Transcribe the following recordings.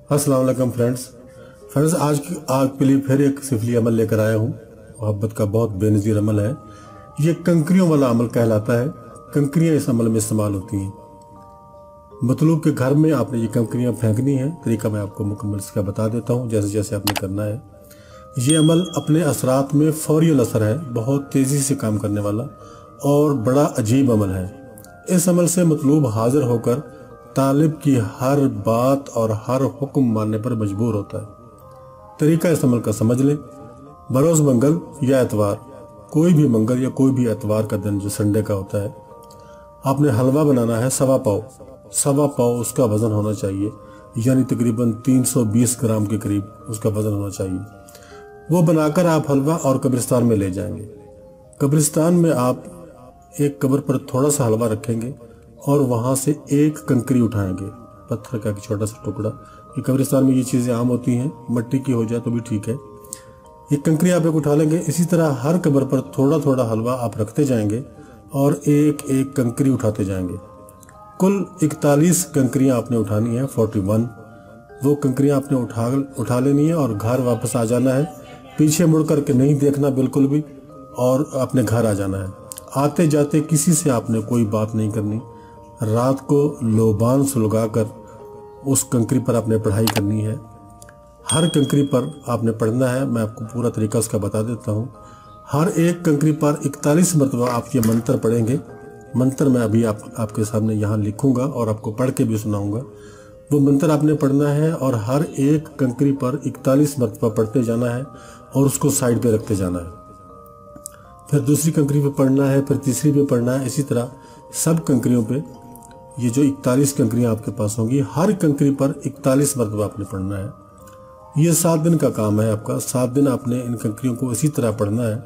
अस्सलाम वालेकुम फ्रेंड्स आज के लिए फिर एक सिफली अमल लेकर आया हूँ। मोहब्बत का बहुत बेनज़ीर अमल है। ये कंकरियों वाला अमल कहलाता है। कंकरियाँ इस अमल में इस्तेमाल होती हैं। मतलूब के घर में आपने ये कंकरियाँ फेंकनी है। तरीका मैं आपको मुकम्मल इसका बता देता हूँ, जैसे जैसे आपने करना है। ये अमल अपने असरात में फौरी असर है, बहुत तेज़ी से काम करने वाला और बड़ा अजीब अमल है। इस अमल से मतलूब हाजिर होकर तालिब की हर बात और हर हुक्म मानने पर मजबूर होता है। तरीका इस अमल का समझ लें। बरोज़ मंगल या एतवार, कोई भी मंगल या कोई भी एतवार का दिन जो संडे का होता है, आपने हलवा बनाना है सवा पाव उसका वज़न होना चाहिए, यानी तकरीबन 320 ग्राम के करीब उसका वज़न होना चाहिए। वो बनाकर आप हलवा और कब्रिस्तान में ले जाएंगे। कब्रिस्तान में आप एक कब्र पर थोड़ा सा हलवा रखेंगे और वहाँ से एक कंकरी उठाएंगे, पत्थर का एक छोटा सा टुकड़ा। ये कब्रिस्तान में ये चीज़ें आम होती हैं, मट्टी की हो जाए तो भी ठीक है। एक कंकरी आप एक उठा लेंगे। इसी तरह हर कब्र पर थोड़ा थोड़ा हलवा आप रखते जाएंगे और एक एक कंकरी उठाते जाएंगे। कुल 41 कंकरियाँ आपने उठानी है, 41। वो कंकरियाँ आपने उठा लेनी है और घर वापस आ जाना है। पीछे मुड़ करके नहीं देखना बिल्कुल भी, और अपने घर आ जाना है। आते जाते किसी से आपने कोई बात नहीं करनी। रात को लोबान सुलगा कर उस कंकरी पर आपने पढ़ाई करनी है। हर कंकरी पर आपने पढ़ना है। मैं आपको पूरा तरीका उसका बता देता हूँ। हर एक कंकरी पर 41 मरतबा आप ये मंत्र पढ़ेंगे। मंत्र मैं अभी आपके सामने यहाँ लिखूँगा और आपको पढ़ के भी सुनाऊँगा। वो मंत्र आपने पढ़ना है और हर एक कंकरी पर 41 मरतबा पढ़ते जाना है और उसको साइड पे रखते जाना है। फिर दूसरी कंकरी पे पढ़ना है, फिर तीसरी पे पढ़ना है। इसी तरह सब कंकरियों पे, ये जो 41 कंकरियाँ आपके पास होंगी, हर कंकरी पर 41 मरतबा आपने पढ़ना है। ये 7 दिन का काम है आपका। 7 दिन आपने इन कंकरियों को इसी तरह पढ़ना है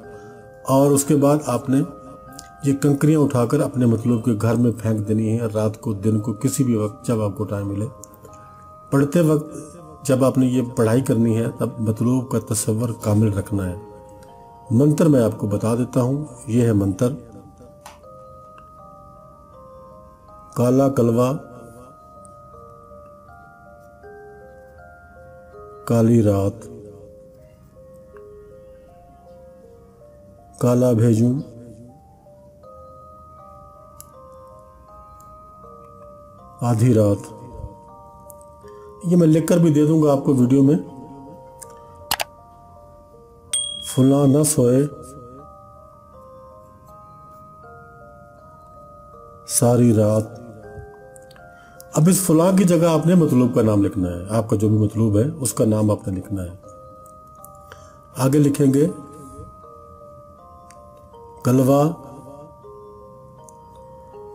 और उसके बाद आपने ये कंकरियाँ उठाकर अपने मतलूब के घर में फेंक देनी है। रात को, दिन को, किसी भी वक्त जब आपको टाइम मिले। पढ़ते वक्त जब आपने ये पढ़ाई करनी है तब मतलूब का तसव्वुर कामिल रखना है। मंत्र मैं आपको बता देता हूँ। ये है मंत्र। काला कलवा, काली रात, काला भेजूं, आधी रात। ये मैं लिखकर भी दे दूंगा आपको वीडियो में। फुला न सोए सारी रात। अब इस फुला की जगह आपने मतलूब का नाम लिखना है। आपका जो भी मतलूब है उसका नाम आपने लिखना है। आगे लिखेंगे कलवा,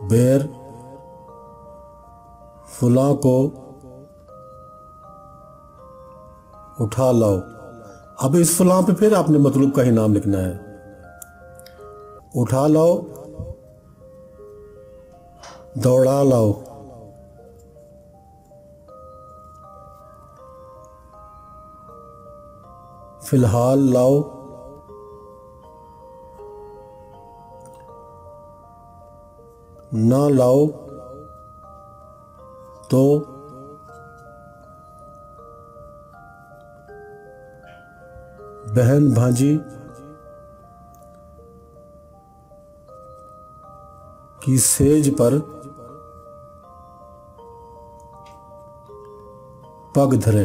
बेर, फुला को उठा लाओ। अब इस फुला पे फिर आपने मतलूब का ही नाम लिखना है। उठा लाओ, दौड़ा लाओ, फिलहाल लाओ, ना लाओ तो बहन भांजी की सेज पर पग धरे।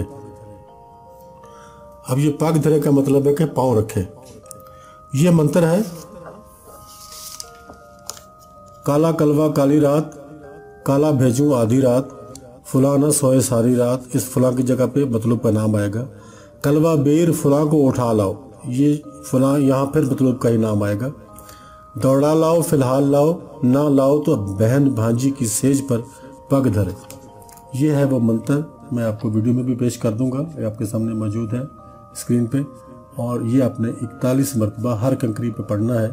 अब ये पग धरे का मतलब है कि पांव रखे। ये मंत्र है काला कलवा काली रात, काला भेजूं आधी रात, फुला न सोए सारी रात। इस फुला की जगह पे मतलूब का नाम आएगा। कलवा बेर, फुला को उठा लाओ। ये फुला यहाँ फिर मतलूब का ही नाम आएगा। दौड़ा लाओ, फिलहाल लाओ, ना लाओ तो बहन भांजी की सेज पर पग धरे। ये है वो मंत्र। मैं आपको वीडियो में भी पेश कर दूंगा। ये आपके सामने मौजूद है स्क्रीन पे। और ये आपने 41 मरतबा हर कंकरी पे पढ़ना है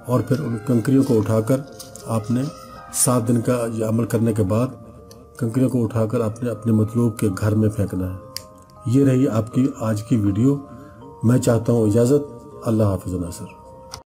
और फिर उन कंकरियों को उठाकर आपने 7 दिन का ये अमल करने के बाद कंकरियों को उठाकर आपने अपने मतलूब के घर में फेंकना है। ये रही आपकी आज की वीडियो। मैं चाहता हूँ इजाज़त। अल्लाह हाफ़िज़ नासिर।